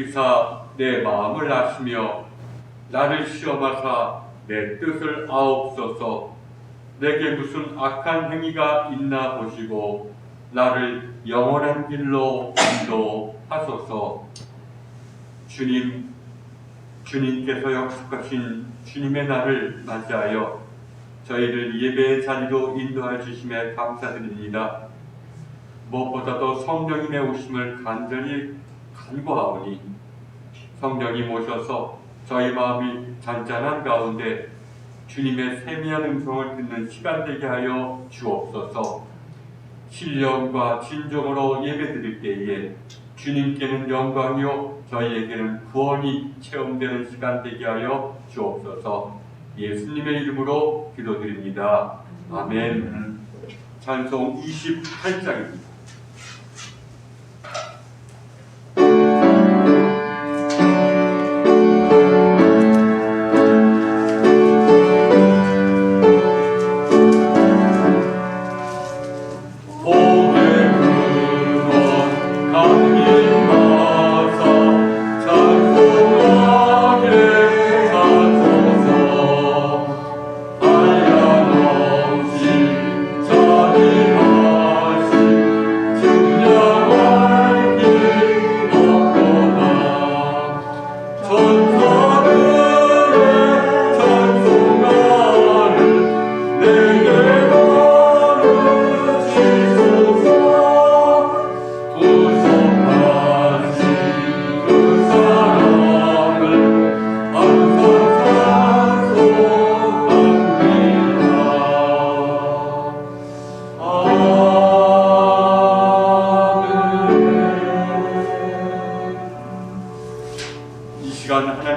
보시사 내 마음을 아시며 나를 시험하사 내 뜻을 아옵소서. 내게 무슨 악한 행위가 있나 보시고 나를 영원한 길로 인도하소서. 주님께서 약속하신 주님의 날을 맞이하여 저희를 예배의 자리로 인도해 주심에 감사드립니다. 무엇보다도 성령님의 오심을 간절히 간구하오니 성령님 오셔서 저희 마음이 잔잔한 가운데 주님의 세미한 음성을 듣는 시간 되게 하여 주옵소서. 신령과 진정으로 예배드릴 때에 주님께는 영광이요 저희에게는 구원이 체험되는 시간 되게 하여 주옵소서. 예수님의 이름으로 기도드립니다. 아멘. 찬송 28장입니다.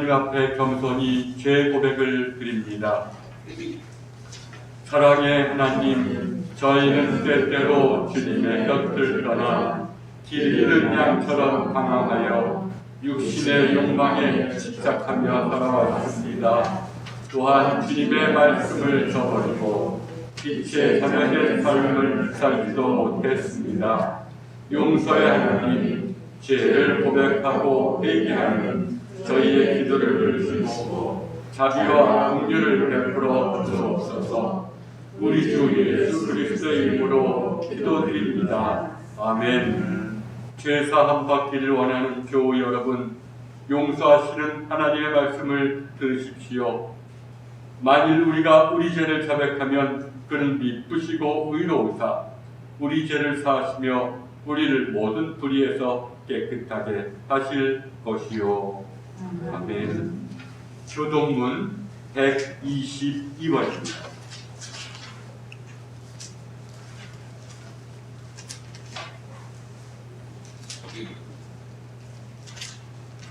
하나님 앞에 겸손히 죄 고백을 드립니다. 사랑의 하나님, 저희는 때때로 주님의 곁을 떠나 길 잃은 양처럼 방황하여 육신의 욕망에 집착하며 살아왔습니다. 또한 주님의 말씀을 저버리고 빛의 자녀의 삶을 살지도 못했습니다. 용서의 하나님, 죄를 고백하고 회개하는 저희의 기도를 들으시고 자비와 긍휼을 베풀어 주옵소서. 우리 주 예수 그리스도의 이름으로 기도드립니다. 아멘. 죄사함 받기를 원하는 교우 여러분, 용서하시는 하나님의 말씀을 들으십시오. 만일 우리가 우리 죄를 자백하면 그는 미쁘시고 의로우사 우리 죄를 사하시며 우리를 모든 불의에서 깨끗하게 하실 것이요. 아멘. 교동문 122번입니다.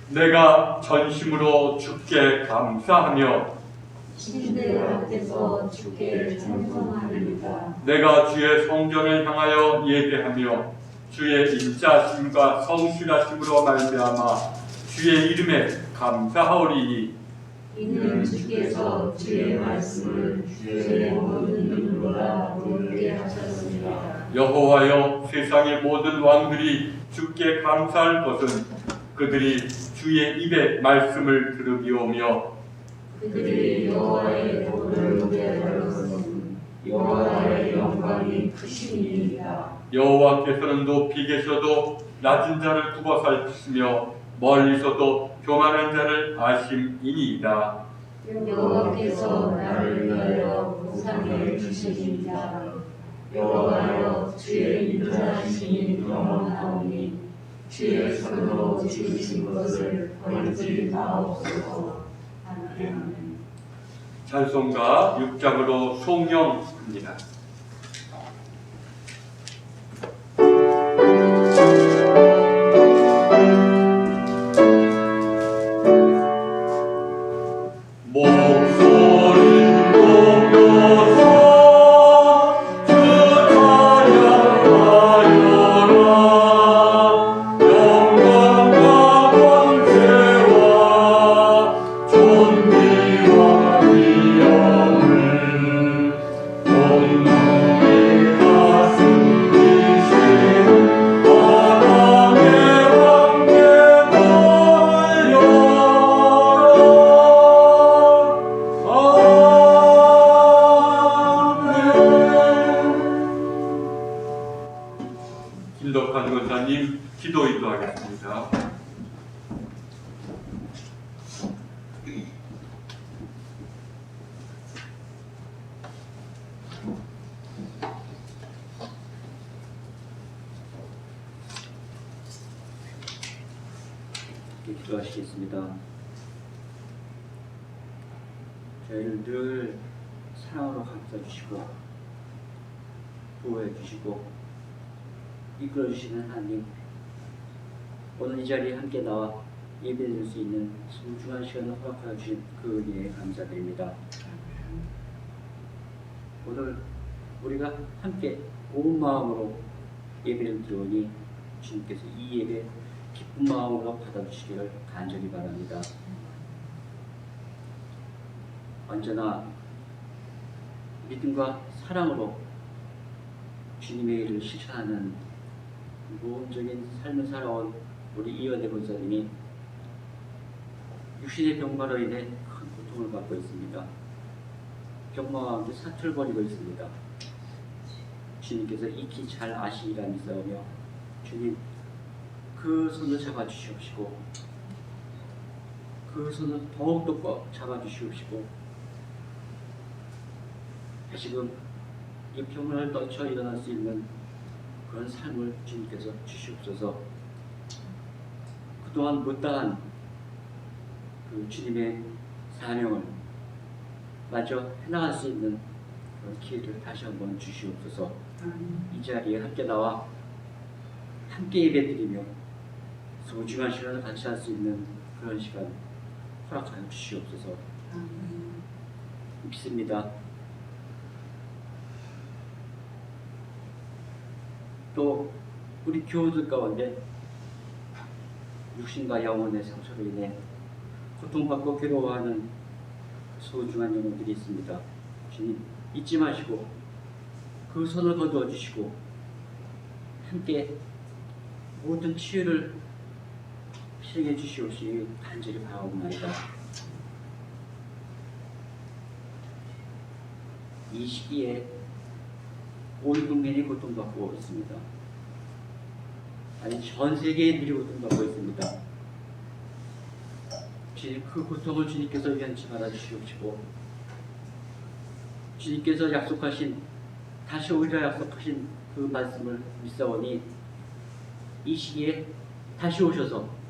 내가 전심으로 주께 감사하며 신대 앞에서 주께 찬송하리이다. 내가 주의 성전을 향하여 예배하며 주의 인자심과 성실하심으로 말미암아 주의 이름에 감사하오리니 이는 주께서 주의 말씀을 주의 모든 눈보다 높게 하셨습니다. 여호와여, 세상의 모든 왕들이 주께 감사할 것은 그들이 주의 입의 말씀을 들으리오며 그들이 여호와의 도를 노래할 것은 여호와의 영광이 크심이니이다. 여호와께서는 높이 계셔도 낮은 자를 굽어 살피시며 멀리서도 교만한 자를 아심이니이다. 여호와께서 나를 위하여 보상해 주시니이다. 여호와여, 주의 인자하심이 영원하오니 주의 손으로 지으신 것을 버리지 마옵소서. 아멘. 찬송가 6장으로 송영합니다. 온 기도하시겠습니다. 저희를 늘 사랑으로 감싸주시고 보호해주시고 이끌어주시는 하나님, 오늘 이 자리에 함께 나와 예배드릴 수 있는 소중한 시간을 허락하여 주신 그 은혜에 감사드립니다. 오늘 우리가 함께 온 마음으로 예배를 드리오니 주님께서 이 예배 기쁜 마음으로 받아주시기를 간절히 바랍니다. 언제나 믿음과 사랑으로 주님의 일을 실천하는 모험적인 삶을 살아온 우리 이현대 권사님이 육신의 병마로 인해 큰 고통을 받고 있습니다. 병마와 함께 사투를 벌이고 있습니다. 주님께서 익히 잘 아시리라 믿사오며 주님 그 손을 잡아주시옵시고 그 손을 더욱더 꽉 잡아주시옵시고 다시금 이 병을 떨쳐 일어날 수 있는 그런 삶을 주님께서 주시옵소서. 그동안 못다한 그 주님의 사명을 마저 해나갈 수 있는 그런 기회를 다시 한번 주시옵소서. 이 자리에 함께 나와 함께 예배드리며 소중한 시간을 같이 할 수 있는 그런 시간 허락하여 주시옵소서. 믿습니다. 또 우리 교우들 가운데 육신과 영혼의 상처로 인해 고통받고 괴로워하는 소중한 영혼들이 있습니다. 주님 잊지 마시고 그 손을 거두어 주시고 함께 모든 치유를 실행해 주시옵시기 간절히 바라옵나이다. 이 시기에 온 국민이 고통받고 있습니다. 아니 전 세계인들이 고통받고 있습니다. 주님 그 고통을 주님께서 면치 말아주시옵시고 주님께서 약속하신 다시 오리라 약속하신 그 말씀을 믿사오니 이 시기에 다시 오셔서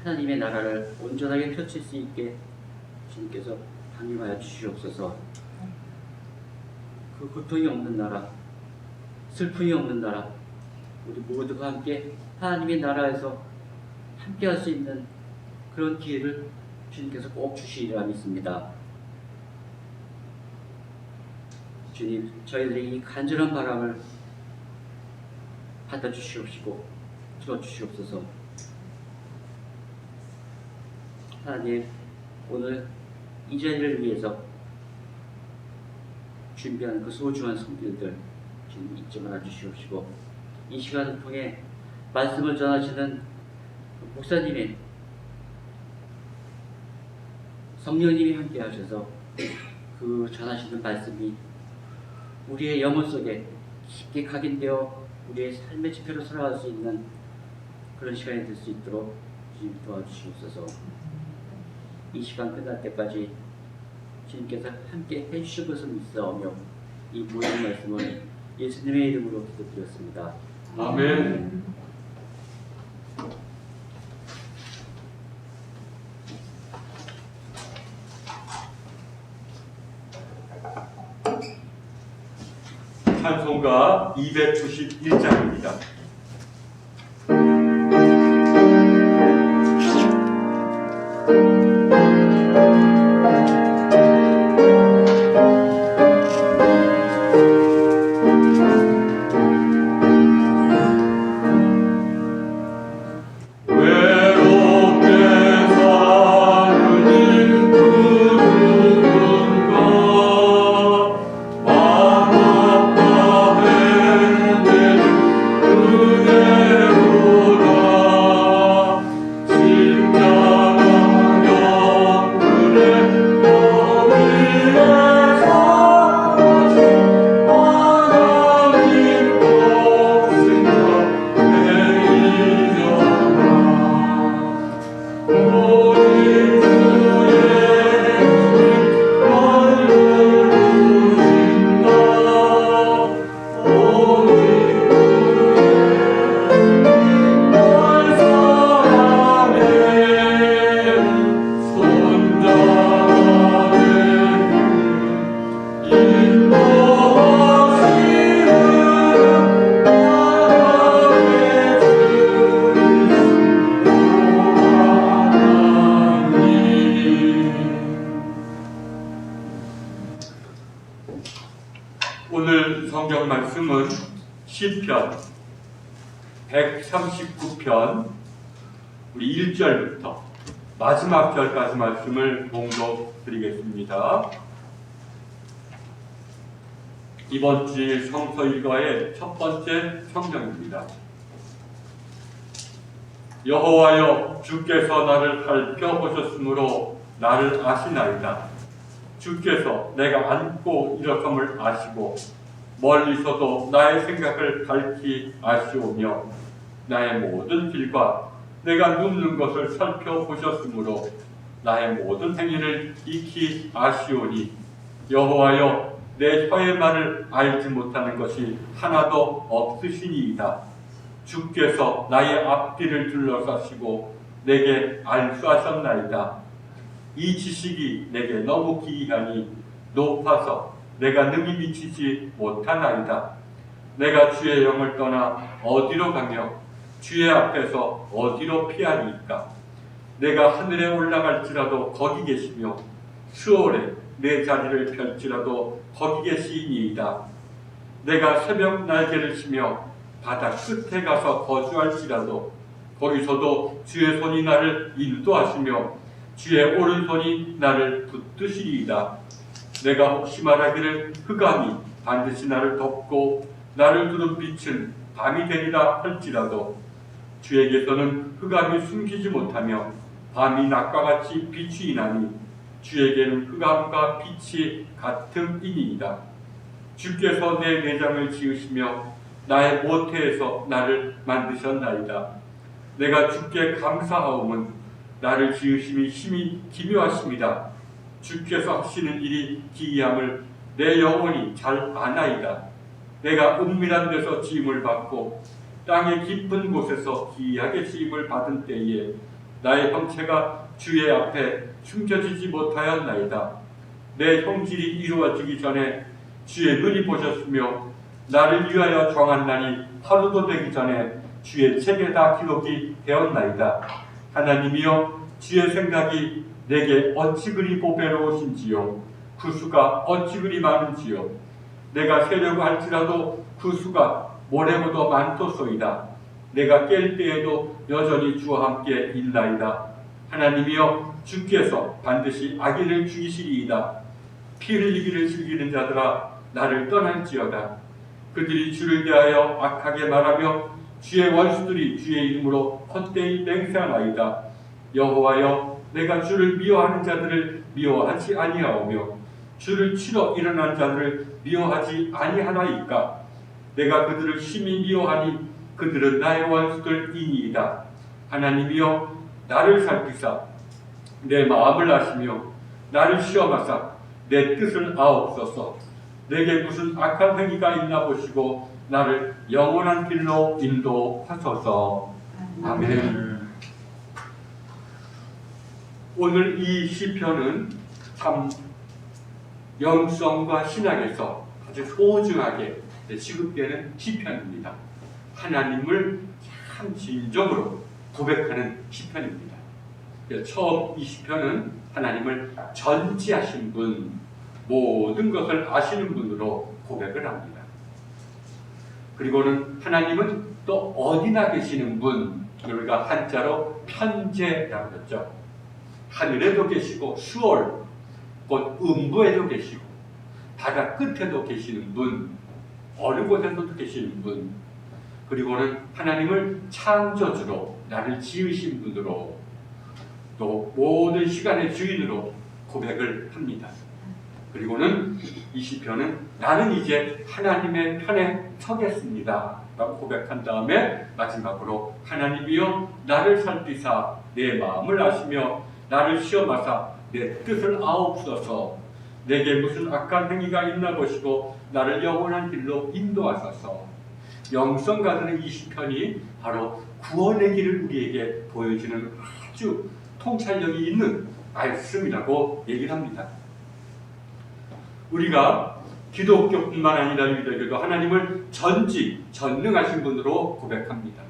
하나님의 나라를 온전하게 펼칠 수 있게 주님께서 강림하여 주시옵소서. 그 고통이 없는 나라, 슬픔이 없는 나라, 우리 모두가 함께 하나님의 나라에서 함께 할 수 있는 그런 기회를 주님께서 꼭 주시리라 믿습니다. 주님, 저희들의 이 간절한 바람을 받아주시옵시고 들어주시옵소서. 하나님, 오늘 이 자리를 위해서 준비한 그 소중한 손길들 주님 잊지 말아 주시옵시고 이 시간을 통해 말씀을 전하시는 그 목사님의 성령님이 함께 하셔서 그 전하시는 말씀이 우리의 영혼 속에 깊게 각인되어 우리의 삶의 지표로 살아갈 수 있는 그런 시간이 될 수 있도록 주님 도와주시옵소서. 이 시간 끝날 때까지 주님께서 함께 해주실 것을 믿사오며 이 모든 말씀을 예수님의 이름으로 기도드렸습니다. 아멘. 찬송가 291장입니다. 그대로라 심장하여 성경 말씀은 시편 139편 우리 1절부터 마지막 절까지 말씀을 봉독드리겠습니다. 이번 주일 성서 일과의 첫 번째 성경입니다. 여호와여, 주께서 나를 살펴보셨으므로 나를 아시나이다. 주께서 내가 앉고 일어섬을 아시고 멀리서도 나의 생각을 밝히 아시오며 나의 모든 길과 내가 눕는 것을 살펴보셨으므로 나의 모든 행위를 익히 아시오니 여호와여, 내 혀의 말을 알지 못하는 것이 하나도 없으시니이다. 주께서 나의 앞뒤를 둘러싸시고 내게 알수하셨나이다. 이 지식이 내게 너무 기이하니 높아서 내가 능히 미치지 못하나이다. 내가 주의 영을 떠나 어디로 가며 주의 앞에서 어디로 피하리이까? 내가 하늘에 올라갈지라도 거기 계시며 수월에 내 자리를 펼지라도 거기 계시니이다. 내가 새벽 날개를 치며 바다 끝에 가서 거주할지라도 거기서도 주의 손이 나를 인도하시며 주의 오른손이 나를 붙드시리이다. 내가 혹시 말하기를 흑암이 반드시 나를 덮고 나를 두른 빛은 밤이 되리라 할지라도 주에게서는 흑암이 숨기지 못하며 밤이 낮과 같이 빛이 나니 주에게는 흑암과 빛이 같음이니이다. 주께서 내 내장을 지으시며 나의 모태에서 나를 만드셨나이다. 내가 주께 감사하오면 나를 지으심이 심히 기묘하십니다. 주께서 하시는 일이 기이함을 내 영혼이 잘 아나이다. 내가 은밀한 데서 지음을 받고 땅의 깊은 곳에서 기이하게 지음을 받은 때에 나의 형체가 주의 앞에 숨겨지지 못하였나이다. 내 형질이 이루어지기 전에 주의 눈이 보셨으며 나를 위하여 정한 날이 하루도 되기 전에 주의 책에 다 기록이 되었나이다. 하나님이여, 주의 생각이 내게 어찌 그리 보배로우신지요. 그 수가 어찌 그리 많은지요. 내가 세려고 할지라도 그 수가 모래보다 많도소이다. 내가 깰 때에도 여전히 주와 함께 있나이다. 하나님이여, 주께서 반드시 악인을 죽이시리이다. 피 흘리기를 즐기는 자들아, 나를 떠날지어다. 그들이 주를 대하여 악하게 말하며 주의 원수들이 주의 이름으로 헛되이 맹세하나이다. 여호와여, 내가 주를 미워하는 자들을 미워하지 아니하오며 주를 치러 일어난 자들을 미워하지 아니하나이까? 내가 그들을 심히 미워하니 그들은 나의 원수들이니이다. 하나님이여, 나를 살피사 내 마음을 아시며 나를 시험하사 내 뜻을 아옵소서. 내게 무슨 악한 행위가 있나 보시고 나를 영원한 길로 인도하소서. 아멘. 오늘 이 시편은 참 영성과 신학에서 아주 소중하게 취급되는 시편입니다. 하나님을 참 진정으로 고백하는 시편입니다. 처음 이 시편은 하나님을 전지하신 분, 모든 것을 아시는 분으로 고백을 합니다. 그리고는 하나님은 또 어디나 계시는 분, 우리가 한자로 편재라고 했죠. 하늘에도 계시고 수월, 곧 음부에도 계시고 바다 끝에도 계시는 분, 어느 곳에서도 계시는 분, 그리고는 하나님을 창조주로 나를 지으신 분으로 또 모든 시간의 주인으로 고백을 합니다. 그리고는 이 시편은 나는 이제 하나님의 편에 서겠습니다 라고 고백한 다음에 마지막으로 하나님이여, 나를 살피사 내 마음을 아시며 나를 시험하사 내 뜻을 아옵소서. 내게 무슨 악한 행위가 있나 보시고 나를 영원한 길로 인도하소서. 영성가들의 이 시편이 바로 구원의 길을 우리에게 보여주는 아주 통찰력이 있는 말씀이라고 얘기를 합니다. 우리가 기독교뿐만 아니라 유대교도 하나님을 전능하신 분으로 고백합니다.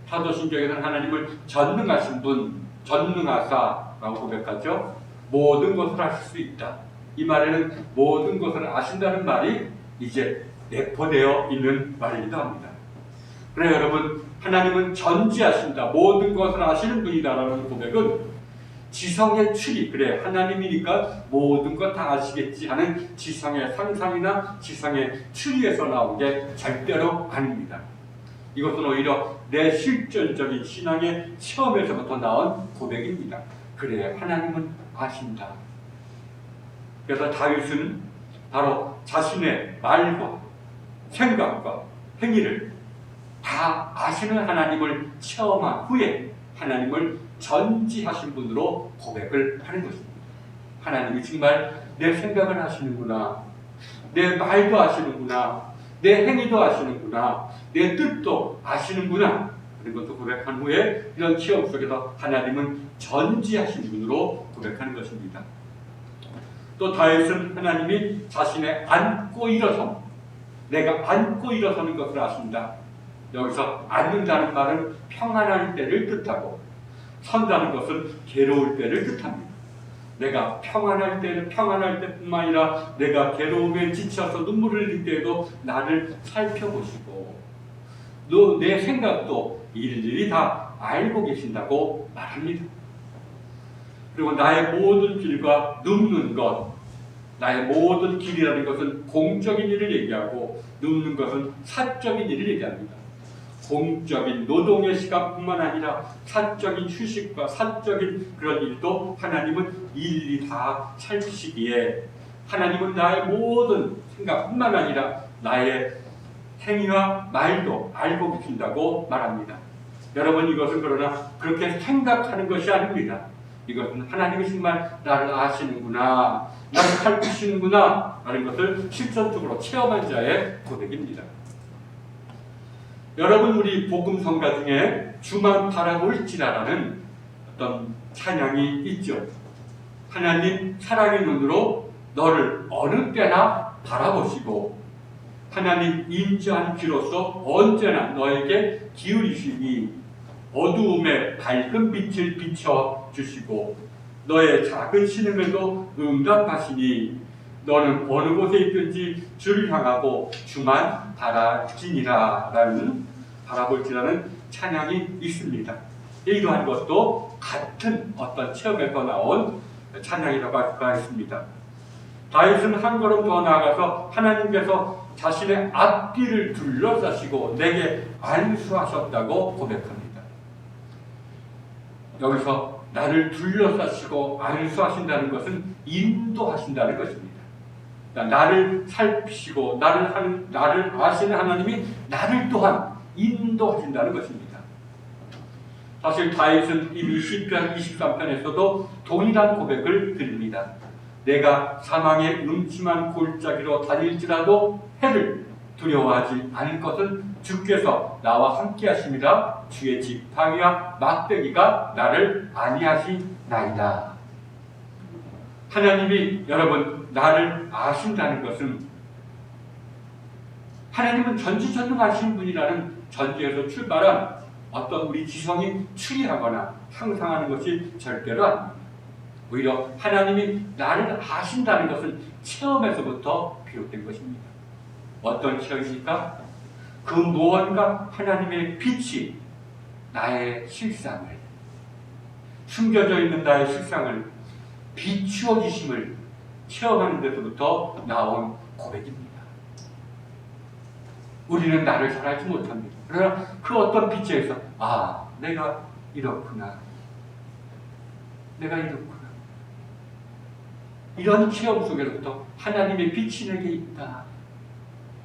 사도신경에서는 하나님을 전능하신 분, 전능하사라고 고백하죠. 모든 것을 아실 수 있다. 이 말에는 모든 것을 아신다는 말이 이제 내포되어 있는 말이기도 합니다. 그래 여러분, 하나님은 전지하신다, 모든 것을 아시는 분이다라는 고백은 지성의 추리, 그래 하나님이니까 모든 것 다 아시겠지 하는 지성의 상상이나 지성의 추리에서 나온 게 절대로 아닙니다. 이것은 오히려 내 실존적인 신앙의 체험에서부터 나온 고백입니다. 그래 하나님은 아신다. 그래서 다윗은 바로 자신의 말과 생각과 행위를 다 아시는 하나님을 체험한 후에 하나님을 전지하신 분으로 고백을 하는 것입니다. 하나님이 정말 내 생각을 아시는구나, 내 말도 아시는구나, 내 행위도 아시는구나, 내 뜻도 아시는구나, 그런 것도 고백한 후에 이런 체험 속에서 하나님은 전지하신 분으로 고백하는 것입니다. 또 다윗은 하나님이 자신의 앉고 일어섬, 내가 앉고 일어서는 것을 아신다. 여기서 앉는다는 말은 평안할 때를 뜻하고 선다는 것은 괴로울 때를 뜻합니다. 내가 평안할 때뿐만 아니라 내가 괴로움에 지쳐서 눈물을 흘릴 때에도 나를 살펴보시고 너 내 생각도 일일이 다 알고 계신다고 말합니다. 그리고 나의 모든 길과 눕는 것, 나의 모든 길이라는 것은 공적인 일을 얘기하고 눕는 것은 사적인 일을 얘기합니다. 공적인 노동의 시간뿐만 아니라 사적인 휴식과 사적인 그런 일도 하나님은 일일이 다 살피시기에 하나님은 나의 모든 생각뿐만 아니라 나의 행위와 말도 알고 계신다고 말합니다. 여러분, 이것은 그러나 그렇게 생각하는 것이 아닙니다. 이것은 하나님이 정말 나를 아시는구나, 나를 살피시는구나 라는 것을 실전적으로 체험한 자의 고백입니다. 여러분, 우리 복음성가 중에 주만 바라볼지라라는 어떤 찬양이 있죠. 하나님 사랑의 눈으로 너를 어느 때나 바라보시고 하나님 인자한 귀로서 언제나 너에게 기울이시니 어두움에 밝은 빛을 비춰주시고 너의 작은 신음에도 응답하시니 너는 어느 곳에 있든지 주를 향하고 주만 바라지니라 라는 바라볼지라는 찬양이 있습니다. 이러한 것도 같은 어떤 체험에서 나온 찬양이라고 할 수가 있습니다. 다윗은 한 걸음 더 나아가서 하나님께서 자신의 앞뒤를 둘러싸시고 내게 안수하셨다고 고백합니다. 여기서 나를 둘러싸시고 안수하신다는 것은 인도하신다는 것입니다. 나를 살피시고 나를 아시는 하나님이 나를 또한 인도하신다는 것입니다. 사실 다윗은 이미 시편 23편에서도 동일한 고백을 드립니다. 내가 사망의 음침한 골짜기로 다닐지라도 해를 두려워하지 않을 것은 주께서 나와 함께 하심이라. 주의 지팡이와 막대기가 나를 안위하시나이다. 하나님이 여러분 나를 아신다는 것은 하나님은 전지전능하신 분이라는 전제에서 출발한 어떤 우리 지성이 추리하거나 상상하는 것이 절대로 아닙니다. 오히려 하나님이 나를 아신다는 것은 체험에서부터 비롯된 것입니다. 어떤 체험입니까? 그 무언가 하나님의 빛이 나의 실상을, 숨겨져 있는 나의 실상을 비추어 주심을 체험하는 데서부터 나온 고백입니다. 우리는 나를 잘 알지 못합니다. 그러나 그 어떤 빛에서 내가 이렇구나, 내가 이렇구나, 이런 체험 속에서부터 하나님의 빛이 내게 있다,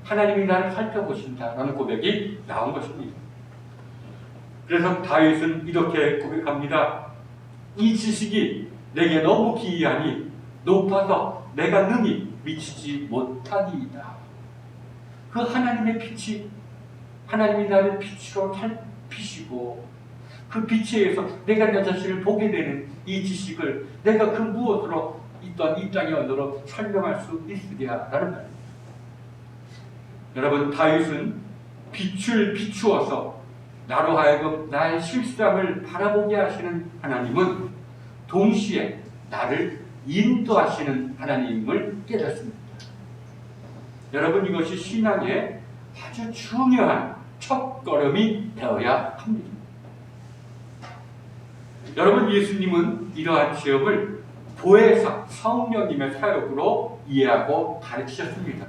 하나님이 나를 살펴보신다라는 고백이 나온 것입니다. 그래서 다윗은 이렇게 고백합니다. 이 지식이 내게 너무 기이하니 높아서 내가 능히 미치지 못하니이다. 그 하나님의 빛이, 하나님이 나를 빛으로 살피시고 그 빛에 의해서 내가 내 자신을 보게 되는 이 지식을 내가 그 무엇으로 있던 이 땅의 언어로 설명할 수 있으랴라는 말입니다. 여러분, 다윗은 빛을 비추어서 나로 하여금 나의 실상을 바라보게 하시는 하나님은 동시에 나를 인도하시는 하나님을 깨닫습니다. 여러분, 이것이 신앙의 아주 중요한 첫걸음이 되어야 합니다. 여러분, 예수님은 이러한 체험을 보혜사, 성령님의 사역으로 이해하고 가르치셨습니다.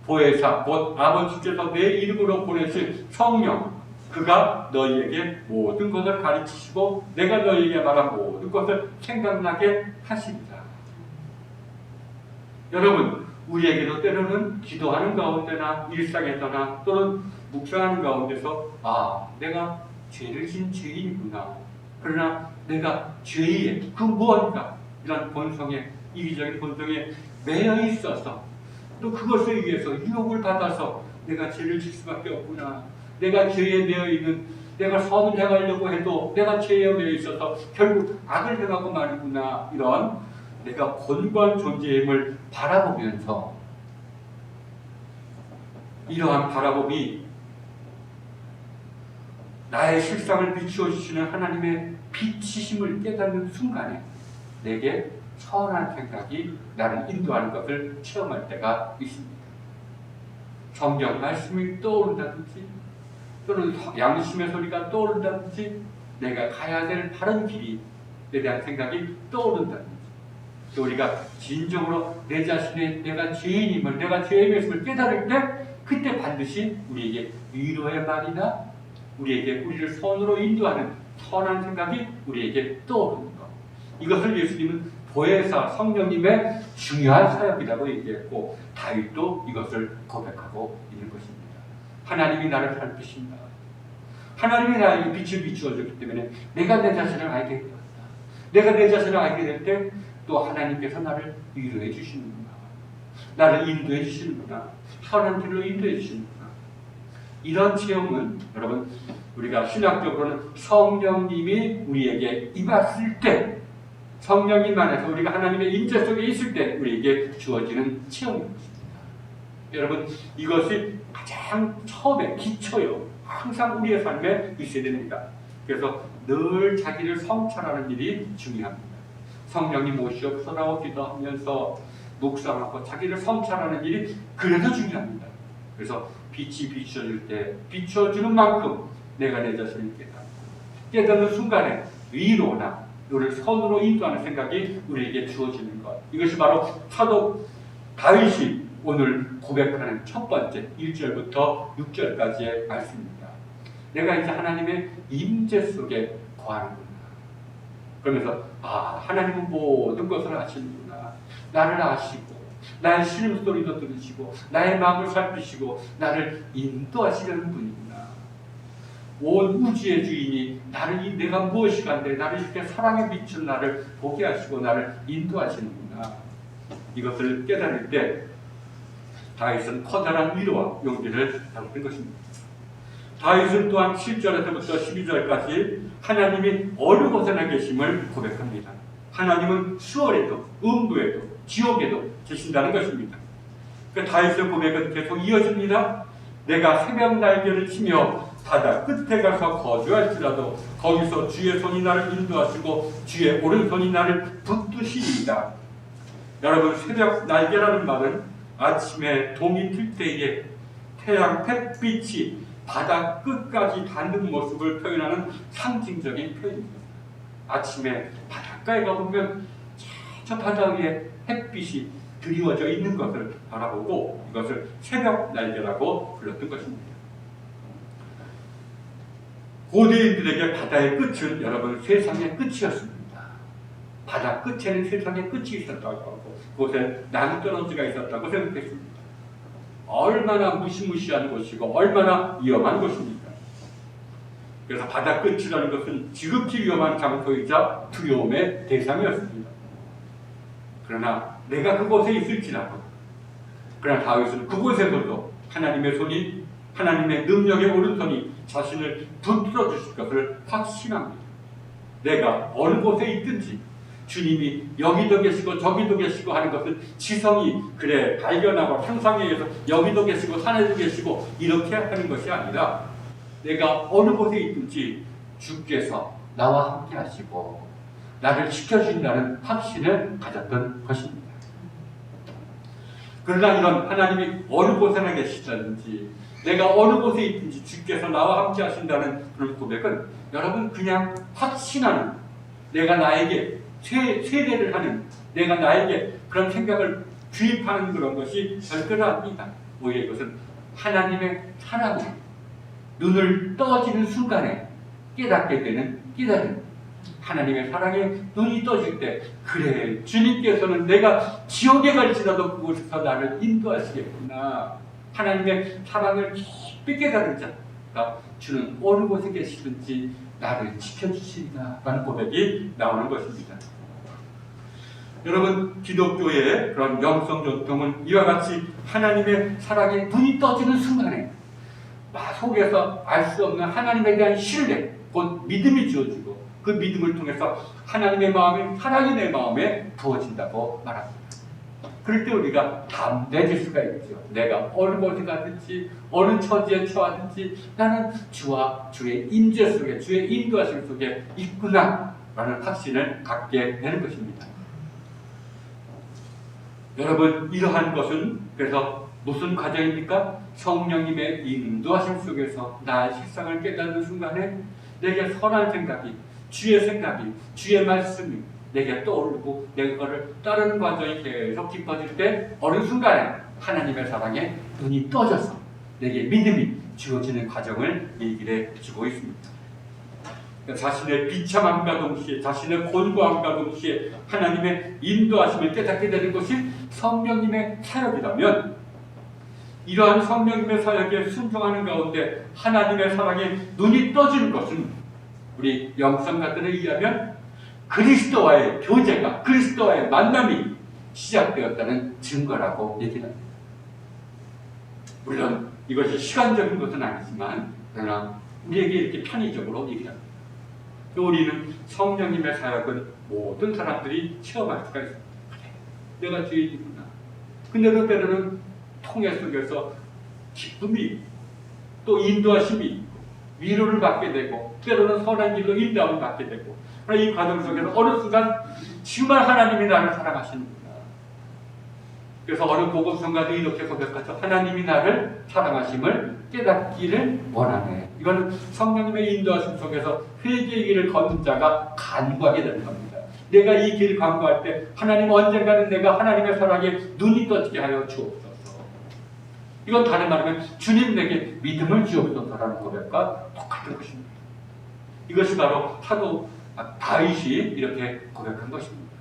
보혜사, 곧 아버지께서 내 이름으로 보내실 성령, 그가 너희에게 모든 것을 가르치시고 내가 너희에게 말한 모든 것을 생각나게 하십니다. 여러분, 우리에게도 때로는 기도하는 가운데나 일상에서나 또는 묵상하는 가운데서 내가 죄를 진 죄인이구나. 그러나 내가 죄의 그 무언가 이런 본성에, 이기적인 본성에 매여 있어서 또 그것에 의해서 유혹을 받아서 내가 죄를 질 수밖에 없구나. 내가 죄에 매여 있는, 내가 선을 행하려고 해도 내가 죄에 매여 있어서 결국 악을 행하고 마는구나. 이런 내가 곤고한 존재임을 바라보면서 이러한 바라봄이 나의 실상을 비추어 주시는 하나님의 빛이심을 깨닫는 순간에 내게 선한 생각이 나를 인도하는 것을 체험할 때가 있습니다. 성경 말씀이 떠오른다든지 또는 양심의 소리가 떠오른다든지 내가 가야 될 바른 길에 대한 생각이 떠오른다든지 또 우리가 진정으로 내 자신의 내가 죄인임을, 내가 죄의 모습을 깨달을 때 그때 반드시 우리에게 위로의 말이나 우리를 선으로 인도하는 선한 생각이 우리에게 떠오르는 것. 이것을 예수님은 보혜사 성령님의 중요한 사역이라고 얘기했고 다윗도 이것을 고백하고 있는 것입니다. 하나님이 나를 살피신다. 하나님이 나에게 빛을 비추어줬기 때문에 내가 내 자신을 알게 되었다. 내가 내 자신을 알게 될 때 또 하나님께서 나를 위로해 주시는구나. 나를 인도해 주시는구나. 선한 길로 인도해 주시는구나. 이런 체험은 여러분 우리가 신학적으로는 성령님이 우리에게 임했을 때, 성령님 안에서 우리가 하나님의 임재 속에 있을 때 우리에게 주어지는 체험입니다. 여러분, 이것이 가장 처음에 기초요. 항상 우리의 삶에 있어야 됩니다. 그래서 늘 자기를 성찰하는 일이 중요합니다. 성령님 오시옵소서라고 기도하면서 묵상하고 자기를 성찰하는 일이 그래서 중요합니다. 그래서 빛이 비춰줄 때 비춰주는 만큼 내가 내 자신을 깨닫는 순간에 위로나 너를 선으로 인도하는 생각이 우리에게 주어지는 것. 이것이 바로 사도 다윗이 오늘 고백하는 첫 번째 1절부터 6절까지의 말씀입니다. 내가 이제 하나님의 임재 속에 거하는구나. 그러면서 하나님은 모든 것을 아시는구나. 나를 아시고 나의 신음소리도 들으시고 나의 마음을 살피시고 나를 인도하시려는 분이구나. 온 우주의 주인이 내가 무엇이 간데 나를 이렇게 사랑에 비춘 나를 보게 하시고 나를 인도하시는구나. 이것을 깨달을 때 다윗은 커다란 위로와 용기를 얻는 것입니다. 다윗은 또한 7절에서부터 12절까지 하나님이 어느 곳에나 계심을 고백합니다. 하나님은 수월에도 음부에도 지옥에도 계신다는 것입니다. 그 다윗의 고백은 계속 이어집니다. 내가 새벽 날개를 치며 바다 끝에 가서 거주할지라도 거기서 주의 손이 나를 인도하시고 주의 오른손이 나를 붙드시리이다. 여러분, 새벽 날개라는 말은 아침에 동이 틀 때에 태양 햇빛이 바다 끝까지 닿는 모습을 표현하는 상징적인 표현입니다. 아침에 바닷가에 가보면 저 바다 위에 햇빛이 드리워져 있는 것을 바라보고 이것을 새벽 날개라고 불렀던 것입니다. 고대인들에게 바다의 끝은 여러분 세상의 끝이었습니다. 바다 끝에는 세상의 끝이 있었다고 하고 그곳에 남떨어지가 있었다고 생각했습니다. 얼마나 무시무시한 곳이고 얼마나 위험한 곳입니까? 그래서 바다 끝이라는 것은 지극히 위험한 장소이자 두려움의 대상이었습니다. 그러나 내가 그곳에 있을지라도 그러나 다윗은 그곳에서도 하나님의 손이 하나님의 능력의 오른손이 자신을 붙들어 주실 것을 확신합니다. 내가 어느 곳에 있든지 주님이 여기도 계시고 저기도 계시고 하는 것은 지성이 그래 발견하고 상상에 의해서 여기도 계시고 산에도 계시고 이렇게 하는 것이 아니라 내가 어느 곳에 있든지 주께서 나와 함께 하시고 나를 지켜주신다는 확신을 가졌던 것입니다. 그러나 이런 하나님이 어느 곳에나 계시다든지 내가 어느 곳에 있든지 주께서 나와 함께 하신다는 그런 고백은 여러분 그냥 확신하는, 내가 나에게 세례를 하는, 내가 나에게 그런 생각을 주입하는 그런 것이 별거는 아닙니다. 오히려 이것은 하나님의 사랑을 눈을 떠지는 순간에 깨닫게 되는 깨달음. 하나님의 사랑에 눈이 떠질 때, 그래, 주님께서는 내가 지옥에 갈지라도 그곳에서 나를 인도하시겠구나. 하나님의 사랑을 깊이 깨달은 자가 주는 어느 곳에 계시든지 나를 지켜주신다 라는 고백이 나오는 것입니다. 여러분, 기독교의 그런 영성 전통은 이와 같이 하나님의 사랑에 눈이 떠지는 순간에 속에서 알 수 없는 하나님에 대한 신뢰, 곧 믿음이 주어지고 그 믿음을 통해서 하나님의 마음이 사랑이 내 마음에 부어진다고 말합니다. 그럴 때 우리가 담대해질 수가 있죠. 내가 어느 곳에 가든지 어느 처지에 처하든지 나는 주와 주의 임재 속에, 주의 인도하심 속에 있구나 라는 확신을 갖게 되는 것입니다. 여러분, 이러한 것은 그래서 무슨 과정입니까? 성령님의 인도하심 속에서 나의 실상을 깨닫는 순간에 내게 선한 생각이, 주의 생각이, 주의 말씀이 내게 떠오르고 내가 그거를 따르는 과정이 계속 깊어질 때 어느 순간에 하나님의 사랑에 눈이 떠져서 내게 믿음이 주어지는 과정을 얘기해 주고 있습니다. 자신의 비참함과 동시에, 자신의 곤고함과 동시에 하나님의 인도하심을 깨닫게 되는 것이 성령님의 사역이라면, 이러한 성령님의 사역에 순종하는 가운데 하나님의 사랑에 눈이 떠지는 것은 우리 영성가들에 의하면 그리스도와의 교제가, 그리스도와의 만남이 시작되었다는 증거라고 얘기를 합니다. 물론 이것이 시간적인 것은 아니지만 그러나 우리에게 이렇게 편의적으로 얘기를 합니다. 우리는 성령님의 사역은 모든 사람들이 체험할 수가 있습니다. 그래, 내가 죄인이구나. 근데도 때로는 통해 속에서 기쁨이, 또 인도하심이 있고 위로를 받게 되고 때로는 선한 길로 인도함을 받게 되고, 이 과정 속에서 어느 순간 정말 하나님이 나를 사랑하시는구나. 그래서 어느 복음성가도 이렇게 고백하죠. 하나님이 나를 사랑하심을 깨닫기를 원하네. 이거는 성령님의 인도하심 속에서 회개의 길을 걷는 자가 간구하게 되는 겁니다. 내가 이 길을 간구할 때 하나님, 언젠가는 내가 하나님의 사랑에 눈이 떠지게 하여 주옵소서. 이건 다른 말하면 주님 내게 믿음을 주옵소서라는 고백과 똑같은 것입니다. 이것이 바로 사도 다윗이 이렇게 고백한 것입니다.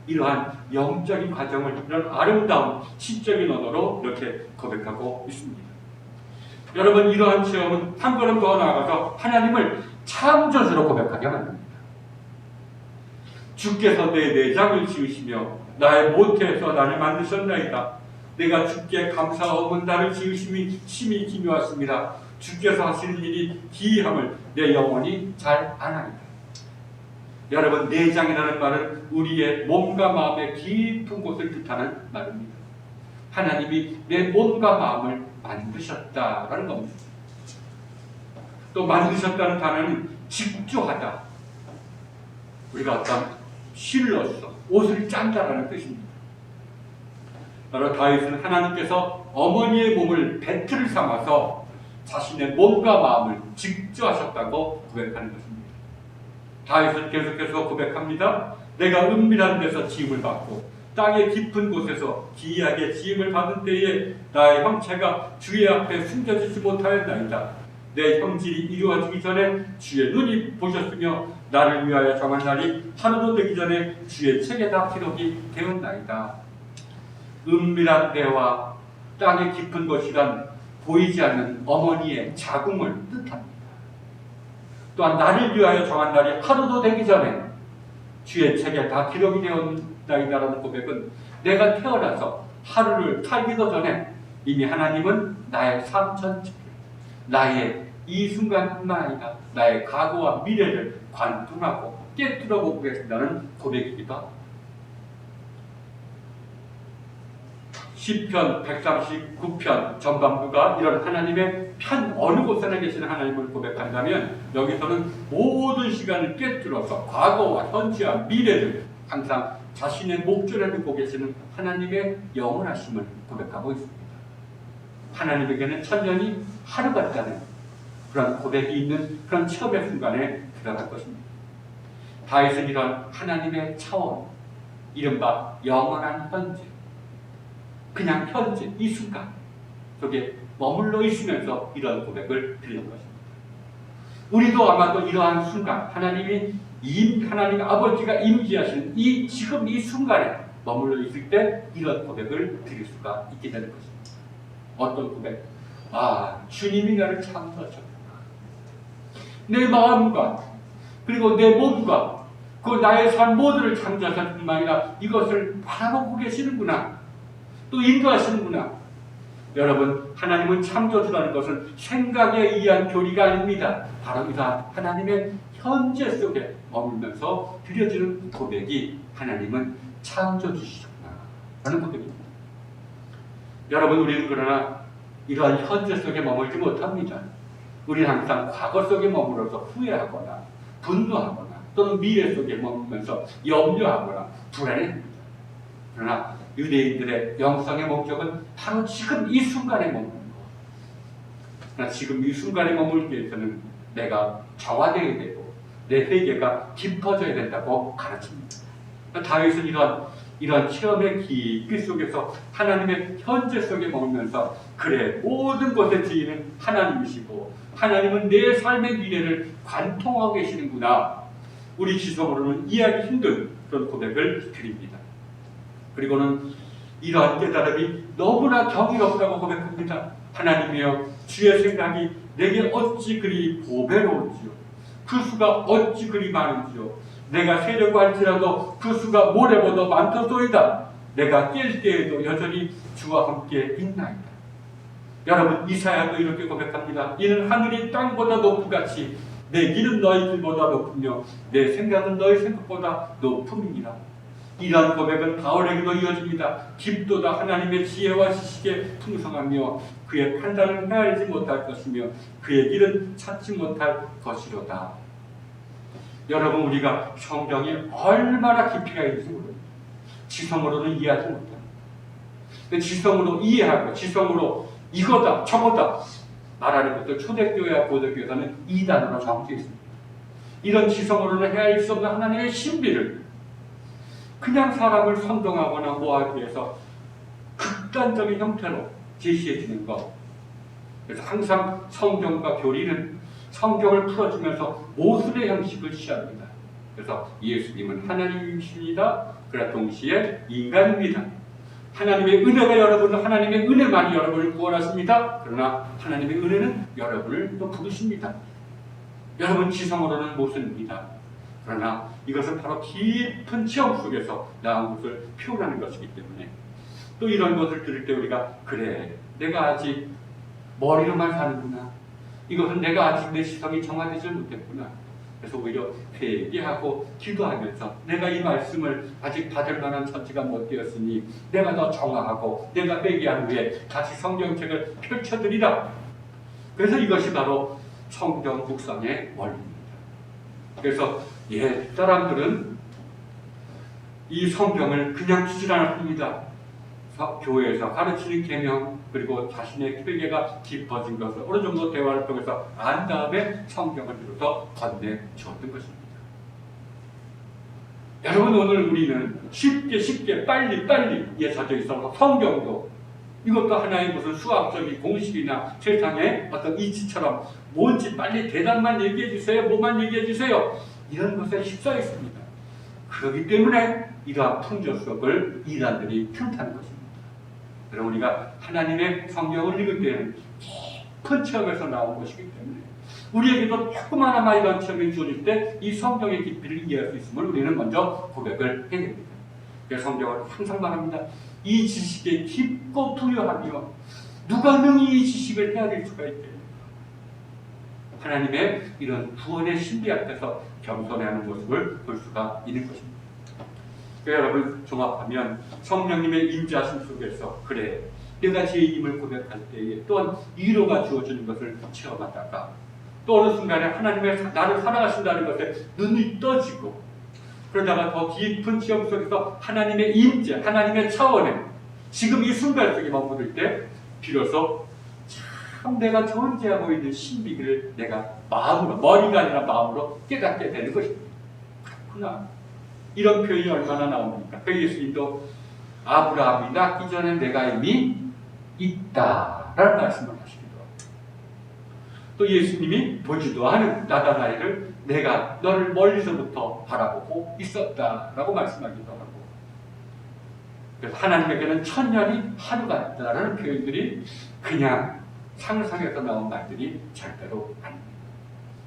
이러한 영적인 과정을 이런 아름다운 시적인 언어로 이렇게 고백하고 있습니다. 여러분, 이러한 체험은 한 걸음 더 나아가서 하나님을 창조주로 고백하게 만듭니다. 주께서 내 내장을 지으시며 나의 모태에서 나를 만드셨나이다. 내가 주께 감사하오면 나를 지으심이 심히 기묘하십니다. 주께서 하시는 일이 기이함을 내 영혼이 잘 아나이다. 여러분, 내장이라는 말은 우리의 몸과 마음의 깊은 곳을 뜻하는 말입니다. 하나님이 내 몸과 마음을 만드셨다라는 겁니다. 또 만드셨다는 단어는 직조하다. 우리가 어떤 실로서 옷을 짠다라는 뜻입니다. 바로 다윗은 하나님께서 어머니의 몸을 배틀을 삼아서 자신의 몸과 마음을 직조하셨다고 고백하는 것입니다. 다윗은 계속해서 고백합니다. 내가 은밀한 데서 지음을 받고 땅의 깊은 곳에서 기이하게 지음을 받은 때에 나의 형체가 주의 앞에 숨겨지지 못하였나이다. 내 형질이 이루어지기 전에 주의 눈이 보셨으며 나를 위하여 정한 날이 하루도 되기 전에 주의 책에 다 기록이 되었나이다. 은밀한 데와 땅의 깊은 곳이란 보이지 않는 어머니의 자궁을 뜻합니다. 또한 나를 위하여 정한 날이 하루도 되기 전에 주의 책에 다 기록이 되었나이다라는 고백은 내가 태어나서 하루를 살기도 전에 이미 하나님은 나의 삶 전체를, 나의 이 순간뿐만 아니라 나의 과거와 미래를 관통하고 깨뜨려 보고 계신다는 고백이기도 합니다. 시편 139편 전반부가 이런 하나님의 편 어느 곳에나 계시는 하나님을 고백한다면, 여기서는 모든 시간을 꿰뚫어서 과거와 현재와 미래를 항상 자신의 목전에 두고 계시는 하나님의 영원하심을 고백하고 있습니다. 하나님에게는 천년이 하루 같다는 그런 고백이 있는 그런 처음의 순간에 들어갈 것입니다. 다윗은 이런 하나님의 차원, 이른바 영원한 현재, 그냥 현재, 이 순간 속에 머물러 있으면서 이런 고백을 드리는 것입니다. 우리도 아마도 이러한 순간, 하나님 아버지가 임재하시는 지금 이 순간에 머물러 있을 때 이런 고백을 드릴 수가 있게 되는 것입니다. 어떤 고백? 주님이 나를 창조하셨구나. 내 마음과 그리고 내 몸과 그 나의 삶 모두를 창조하실 뿐만 아니라 이것을 바라보고 계시는구나. 또 인도하시는구나. 여러분, 하나님은 창조주라는 것은 생각에 의한 교리가 아닙니다. 바로 이러한 하나님의 현재 속에 머물면서 드려지는 고백이 하나님은 창조주시구나 라는 고백입니다. 여러분, 우리는 그러나 이러한 현재 속에 머물지 못합니다. 우리는 항상 과거 속에 머물러서 후회하거나 분노하거나 또는 미래 속에 머물면서 염려하거나 불안해합니다. 그러나 유대인들의 영성의 목적은 바로 지금 이 순간에 머무는 것. 그러나 지금 이 순간에 머물기 위해서는 내가 정화되어야 되고 내 회개가 깊어져야 된다고 가르칩니다. 다윗은 이런 체험의 깊이 속에서 하나님의 현재 속에 머물면서 그래, 모든 것의 주인은 하나님이시고 하나님은 내 삶의 미래를 관통하고 계시는구나. 우리 지성으로는 이해하기 힘든 그런 고백을 드립니다. 그리고는 이러한 깨달음이 너무나 경이롭다고 고백합니다. 하나님이여, 주의 생각이 내게 어찌 그리 보배로운지요. 그 수가 어찌 그리 많은지요. 내가 세려고 할지라도 그 수가 모래보다 많도소이다. 내가 깰 때에도 여전히 주와 함께 있나이다. 여러분, 이사야도 이렇게 고백합니다. 이는 하늘이 땅보다 높음같이 내 길은 너희 길보다 높으며 내 생각은 너희 생각보다 높음이니라. 이러한 고백은 바울에게도 이어집니다. 깊도다 하나님의 지혜와 지식에 풍성하며 그의 판단을 헤아리지 못할 것이며 그의 길은 찾지 못할 것이로다. 여러분, 우리가 성경이 얼마나 깊이가 있는지 모릅니다. 지성으로는 이해하지 못합니다. 지성으로 이해하고 지성으로 이거다 저거다 말하는 것도 초대교회와 고대교회에서는 이단으로 정해져 있습니다. 이런 지성으로는 헤아릴 수 없는 하나님의 신비를 그냥 사람을 선동하거나 모하기 위해서 극단적인 형태로 제시해 주는 것. 그래서 항상 성경과 교리는 성경을 풀어주면서 모순의 형식을 취합니다. 그래서 예수님은 하나님이십니다. 그러나 동시에 인간입니다. 하나님의 은혜가 여러분을, 하나님의 은혜만이 여러분을 구원하십니다. 그러나 하나님의 은혜는 여러분을 또 부르십니다. 여러분, 지성으로는 모순입니다. 그러나 이것은 바로 깊은 체험 속에서 나온 것을 표현하는 것이기 때문에 또 이런 것을 들을 때 우리가 그래, 내가 아직 머리로만 사는구나. 이것은 내가 아직 내 시성이 정화되지 못했구나. 그래서 오히려 회개하고 기도하면서 내가 이 말씀을 아직 받을 만한 처지가 못 되었으니 내가 더 정화하고 내가 회개한 후에 다시 성경책을 펼쳐드리라. 그래서 이것이 바로 성경 묵상의 원리입니다. 그래서 옛 사람들은 이 성경을 그냥 주질 않았습니다. 교회에서 가르치는 계명 그리고 자신의 회개가 깊어진 것을 어느 정도 대화를 통해서 안 다음에 성경을 들어서 건네주었던 것입니다. 여러분, 오늘 우리는 쉽게 빨리에 젖어 있어서 성경도 이것도 하나의 무슨 수학적인 공식이나 세상의 어떤 이치처럼 뭔지 빨리 대답만 얘기해 주세요, 뭐만 얘기해 주세요, 이런 것에 휩싸여 있습니다. 그렇기 때문에 이러한 풍조 속을 이단들이 틈타는 것입니다. 여러분, 우리가 하나님의 성경을 읽을 때는 깊은 체험에서 나온 것이기 때문에 우리에게도 조그마나마 이런 체험이 주어질 때 이 성경의 깊이를 이해할 수 있음을 우리는 먼저 고백을 해야 됩니다. 그래서 성경을 항상 말합니다. 이 지식에 깊고 부유하며 누가 능히 이 지식을 헤아릴 수가 있겠느냐. 하나님의 이런 구원의 신비 앞에서 겸손해하는 모습을 볼 수가 있는 것입니다. 여러분, 종합하면 성령님의 임재하심 속에서 그래, 내가 죄인임을 고백할 때에 또한 위로가 주어지는 것을 체험하다가 또 어느 순간에 하나님의 나를 사랑하신다는 것에 눈이 떠지고 그러다가 더 깊은 지역 속에서 하나님의 임재, 하나님의 차원에 지금 이 순간 속에 머무를 때 비로소 참 내가 존재하고 있는 신비를 내가 마음으로, 머리가 아니라 마음으로 깨닫게 되는 것입니다. 그렇구나. 이런 표현이 얼마나 나옵니까? 그 예수님도 아브라함이 낳기 전에 내가 이미 있다라는 말씀을 하시기도 하고, 또 예수님이 보지도 않은 나다나엘을 내가 너를 멀리서부터 바라보고 있었다라고 말씀하기도 하고, 그래서 하나님에게는 천년이 하루가 있다라는 표현들이 그냥 상상에서 나온 말들이 절대로 아닙니다.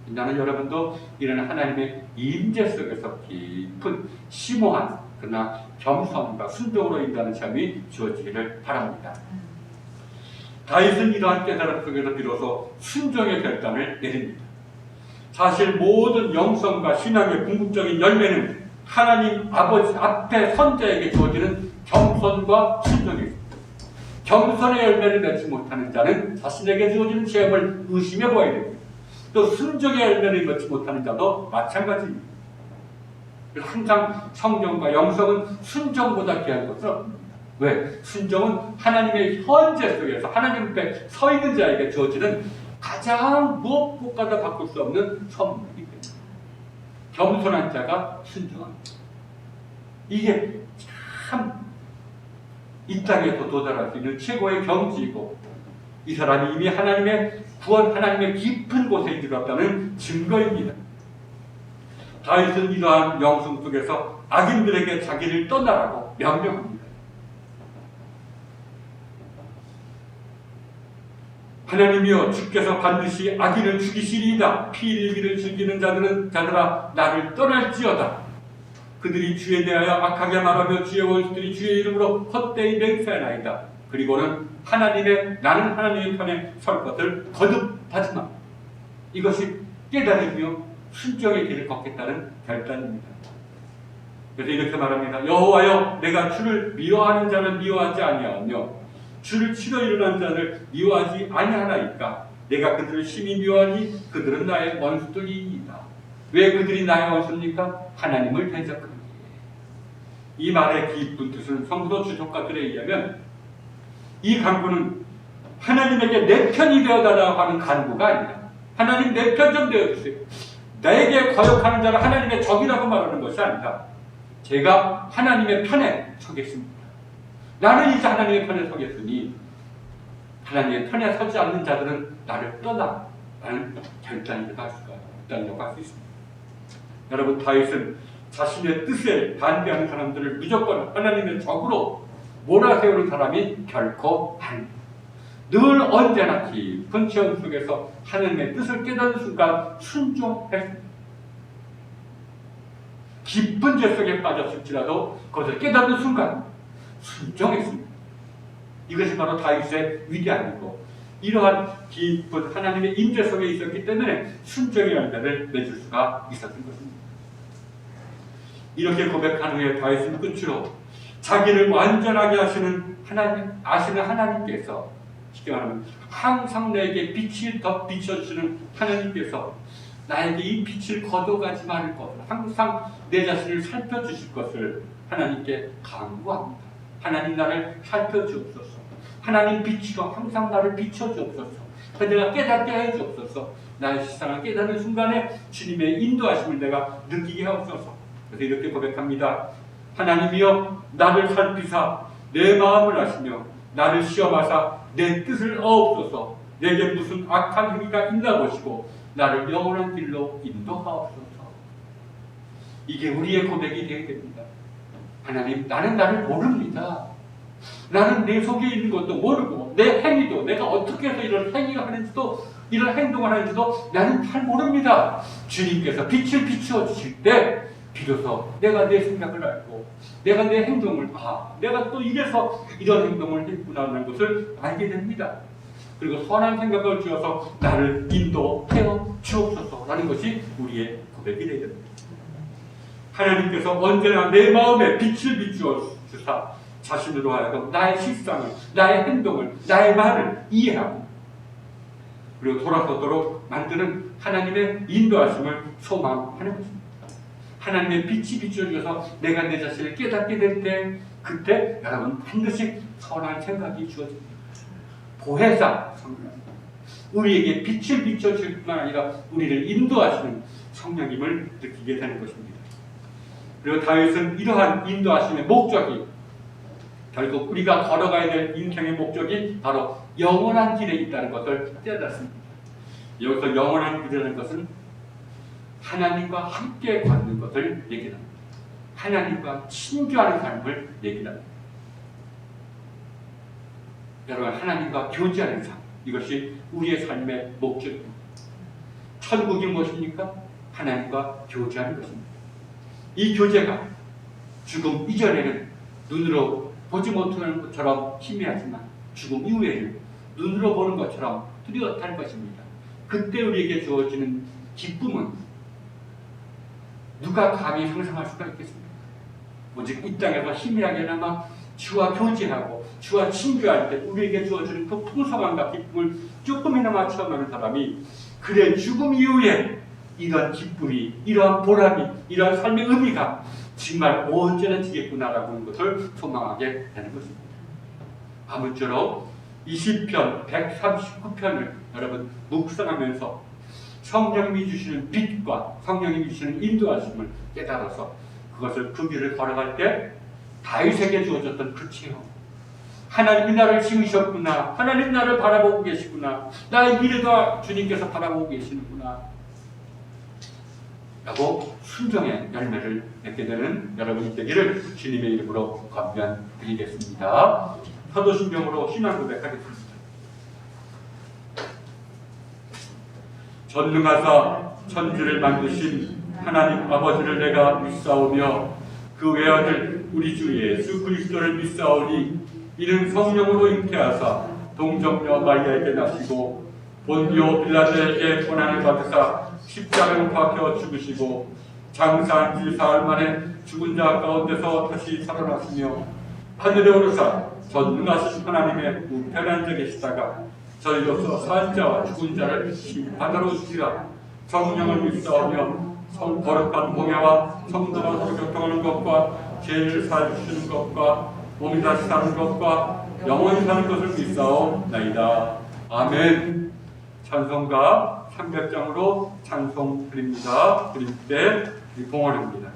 나는 여러분도 이런 하나님의 임재 속에서 깊은 심오한 그러나 겸손과 순종으로 인도하는 삶이 주어지기를 바랍니다. 다윗은 이러한 깨달음 속에서 비로소 순종의 결단을 내립니다. 사실 모든 영성과 신앙의 궁극적인 열매는 하나님 아버지 앞에 선자에게 주어지는 겸손과 순종입니다. 겸손의 열매를 맺지 못하는 자는 자신에게 주어지는 시험을 의심해 보아야 됩니다. 또 순종의 열매를 맺지 못하는 자도 마찬가지입니다. 그래서 항상 성경과 영성은 순종보다 귀한 것은 없습니다. 왜? 순종은 하나님의 현재 속에서 하나님 앞에 서 있는 자에게 주어지는 가장 무엇보다도 바꿀 수 없는 선물이기 때문에 겸손한 자가 순종합니다. 이게 참 이 땅에서 도달할 수 있는 최고의 경지이고, 이 사람이 이미 하나님의 구원, 하나님의 깊은 곳에 이르렀다는 증거입니다. 다윗은 이러한 영성 속에서 악인들에게 자기를 떠나라고 명령합니다. 하나님이여, 주께서 반드시 악인을 죽이시리이다. 피 흘리기를 즐기는 자들아 나를 떠날지어다. 그들이 주에 대하여 악하게 말하며 주의 원수들이 주의 이름으로 헛되이 맹세하나이다. 그리고는 나는 하나님의 편에 설 것을 거듭하지 마. 이것이 깨달음이요 순종의 길을 걷겠다는 결단입니다. 그래서 이렇게 말합니다. 여호와여, 내가 주를 미워하는 자를 미워하지 아니하며 주를 치러 일어난 자를 미워하지 아니하나이까. 내가 그들을 심히 미워하니 그들은 나의 원수들이니이다. 왜 그들이 나의 원수입니까? 하나님을 대적하기에. 이 말의 깊은 뜻은 성도 주석가들에 의하면 이 간구는 하나님에게 내 편이 되어달라고 하는 간구가 아니라 하나님 내 편 좀 되어주세요. 나에게 거역하는 자를 하나님의 적이라고 말하는 것이 아니라 제가 하나님의 편에 서겠습니다. 나는 이제 하나님의 편에 서겠으니 하나님의 편에 서지 않는 자들은 나를 떠나라는 결단이라고 할 수 있습니다. 여러분, 다윗은 자신의 뜻에 반대하는 사람들을 무조건 하나님의 적으로 몰아세우는 사람이 결코 아닙니다. 늘 언제나 깊은 체험 속에서 하나님의 뜻을 깨닫는 순간 순종했습니다. 깊은 죄 속에 빠졌을지라도 그것을 깨닫는 순간 순종했습니다. 이것이 바로 다윗의 위대함이고, 이러한 깊은 하나님의 임재 속에 있었기 때문에 순종의 열매를 맺을 수가 있었던 것입니다. 이렇게 고백한 후에 다윗은 끝으로 자기를 완전하게 아시는 하나님께서, 쉽게 말하면 항상 내게 빛을 더 비춰주시는 하나님께서 나에게 이 빛을 거둬가지 말을 것을, 항상 내 자신을 살펴주실 것을 하나님께 간구합니다. 하나님 나를 살펴주옵소서. 하나님 빛으로 항상 나를 비춰주옵소서. 내가 깨닫게 해주옵소서. 나의 세상을 깨닫는 순간에 주님의 인도하심을 내가 느끼게 하옵소서. 그래서 이렇게 고백합니다. 하나님이여, 나를 살피사 내 마음을 아시며 나를 시험하사 내 뜻을 아옵소서. 내게 무슨 악한 행위가 있나 보시고 나를 영원한 길로 인도하옵소서. 이게 우리의 고백이 되어야 됩니다. 하나님, 나는 나를 모릅니다. 나는 내 속에 있는 것도 모르고 내 행위도, 내가 어떻게 해서 이런 행위를 하는지도, 이런 행동을 하는지도 나는 잘 모릅니다. 주님께서 빛을 비추어 주실 때 비로소 내가 내 생각을 알고 내가 내 행동을, 내가 또 이래서 이런 행동을 했구나라는 것을 알게 됩니다. 그리고 선한 생각을 주어서 나를 인도하여 주옵소서라는 것이 우리의 고백이 되야 됩니다. 하나님께서 언제나 내 마음에 빛을 비추어 주사 자신으로 하여금 나의 실상을, 나의 행동을, 나의 말을 이해하고 그리고 돌아서도록 만드는 하나님의 인도하심을 소망하는 것입니다. 하나님의 빛이 비춰져서 내가 내 자신을 깨닫게 될 때, 그때 여러분 반드시 선한 생각이 주어집니다. 보혜사 성령, 우리에게 빛을 비춰줄 뿐만 아니라 우리를 인도하시는 성령님을 느끼게 되는 것입니다. 그리고 다윗은 이러한 인도하심의 목적이, 결국 우리가 걸어가야 될 인생의 목적이 바로 영원한 길에 있다는 것을 깨닫습니다. 여기서 영원한 길이라는 것은 하나님과 함께 걷는 것을 얘기합니다. 하나님과 친교하는 삶을 얘기합니다. 여러분, 하나님과 교제하는 삶, 이것이 우리의 삶의 목적입니다. 천국이 무엇입니까? 하나님과 교제하는 것입니다. 이 교제가 죽음 이전에는 눈으로 보지 못하는 것처럼 희미하지만 죽음 이후에는 눈으로 보는 것처럼 뚜렷한 것입니다. 그때 우리에게 주어지는 기쁨은 누가 감히 상상할 수가 있겠습니까? 오직 이 땅에서 희미하게나마 주와 교제하고 주와 친교할 때 우리에게 주어지는 그 풍성함과 기쁨을 조금이나마 체험하는 사람이, 그래 죽음 이후에 이런 기쁨이, 이러한 보람이, 이러한 삶의 의미가 정말 온전해지겠구나라고 하는 것을 소망하게 되는 것입니다. 아무쪼록 이 시편 139편을 여러분 묵상하면서 성령님이 주시는 빛과 성령님이 주시는 인도하심을 깨달아서 그것을 그 길을 걸어갈 때 다윗에게 주어졌던 그 체험, 하나님이 나를 지으셨구나, 하나님 나를 바라보고 계시구나, 나의 미래도 주님께서 바라보고 계시는구나 라고 순종의 열매를 맺게 되는 여러분이 되기를 주님의 이름으로 권면드리겠습니다. 사도신경으로 신앙 고백하겠습니다. 전능하사 천지를 만드신 하나님 아버지를 내가 믿사오며 그 외아들 우리 주 예수 그리스도를 믿사오니 이는 성령으로 잉태하사 동정녀 마리아에게 나시고 본디오 빌라도에게 고난을 받으사 십자가에 못 박혀 죽으시고 장사한 지 사흘 만에 죽은 자 가운데서 다시 살아나시며 하늘에 오르사 전능하신 하나님의 우편한 자 계시다가 저희로서 산 자와 죽은 자를 심판하러 오시리라. 성령을 믿사오며 거룩한 공예와 성도가 서로 교통하는 것과 죄를 사해주시는 것과 몸이 다시 사는 것과 영원히 사는 것을 믿사오나이다. 아멘. 찬송가 300장으로 찬송 드립니다. 드릴 때 봉헌합니다.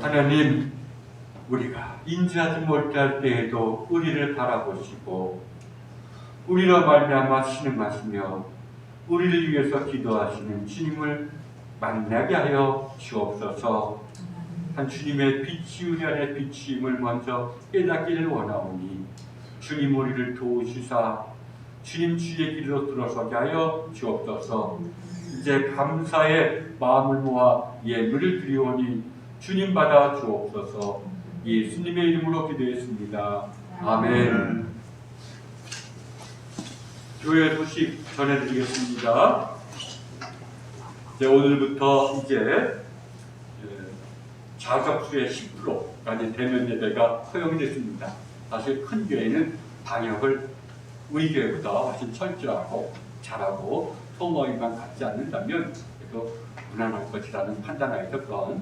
하나님, 우리가 인지하지 못할 때에도 우리를 바라보시고 우리로 말미암아 신음하시며 우리를 위해서 기도하시는 주님을 만나게 하여 주옵소서. 한 주님의 빛이 우리 안에 비추임을 먼저 깨닫기를 원하오니 주님 우리를 도우시사 주님 주의 길로 들어서게 하여 주옵소서. 이제 감사의 마음을 모아 예물을 드리오니 주님 받아 주옵소서. 예수님의 이름으로 기도했습니다. 아멘. 교회 소식 전해드리겠습니다. 오늘부터 이제 좌석수의 10%까지 대면 예배가 허용됐습니다. 사실 큰 교회는 방역을 우리 교회보다 훨씬 철저하고 잘하고 소모임만 갖지 않는다면 그래도 무난할 것이라는 판단하에서 그런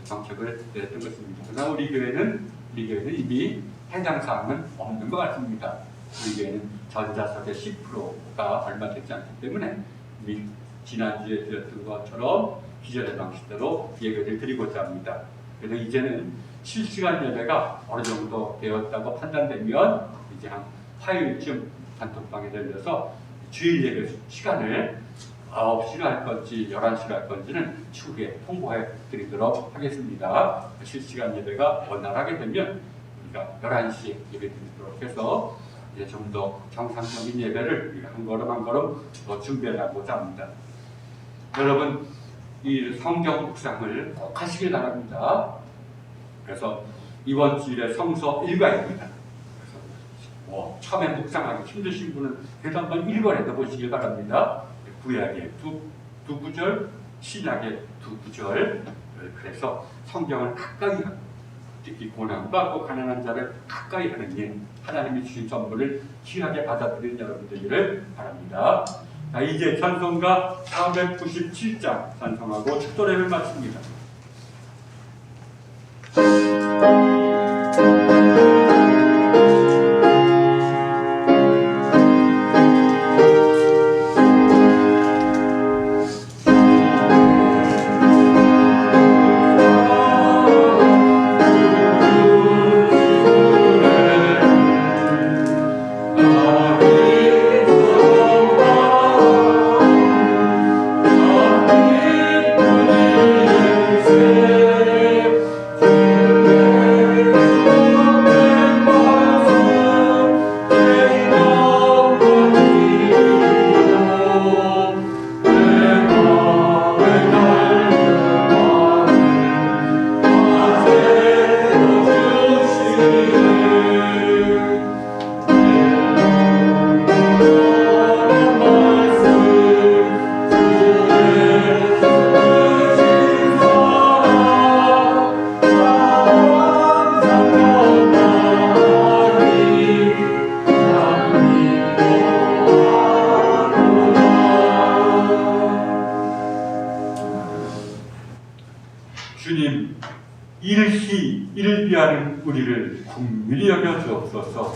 정책을 내렸던 것입니다. 그러나 우리 교회는 이미 해당 사항은 없는 것 같습니다. 우리 교회는 전자석의 10%가 얼마 되지 않기 때문에 이미 지난주에 드렸던 것처럼 기존의 방식대로 예배를 드리고자 합니다. 그래서 이제는 실시간 예배가 어느 정도 되었다고 판단되면 이제 한 화요일쯤 단톡방에 들려서 주일 예배 시간을 9시로 할 건지 11시로 할 건지는 추후에 통보해 드리도록 하겠습니다. 실시간 예배가 원활하게 되면 우리가 11시에 예배 드리도록 해서 이제 좀 더 정상적인 예배를 우리가 한 걸음 한 걸음 더 준비하고자 합니다. 여러분, 이 성경 묵상을 꼭 하시길 바랍니다. 그래서 이번 주일에 성서 일과입니다. 그래서 처음에 묵상하기 힘드신 분은 그래도 한번 읽어내도 보시길 바랍니다. 구약의 두 구절, 신약의 두 구절. 그래서 성경을 가까이 하고, 특히 고난받고 가난한 자를 가까이 하는 일, 하나님이 주신 선물을 귀하게 받아들이는 여러분 되기를 바랍니다. 자, 이제 찬송가 497장 찬송하고 축도례를 마칩니다. 주님, 이를 비하는 우리를 긍휼히 여겨 주옵소서.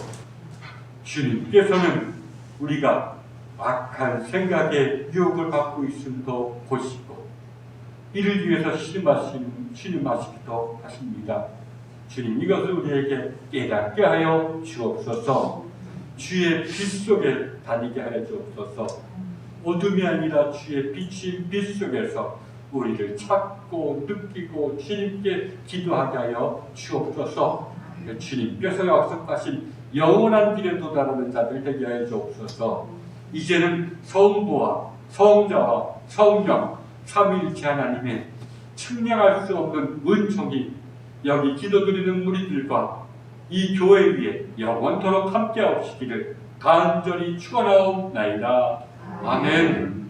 주님께서는 우리가 악한 생각에 유혹을 받고 있음도 보시고 이를 위해서 신음하시기도 하십니다. 주님, 이것을 우리에게 깨닫게 하여 주옵소서. 주의 빛 속에 다니게 하여 주옵소서. 어둠이 아니라 주의 빛인 빛 속에서 우리를 찾고 느끼고 주님께 기도하게 하여 주옵소서. 주님께서 약속하신 영원한 길에 도달하는 자들 되게 하여 주옵소서. 이제는 성부와 성자와 성령 삼위일체 하나님의 측량할 수 없는 은총이 여기 기도드리는 무리들과 이 교회 위에 영원토록 함께하시기를 간절히 축원하옵나이다. 아멘.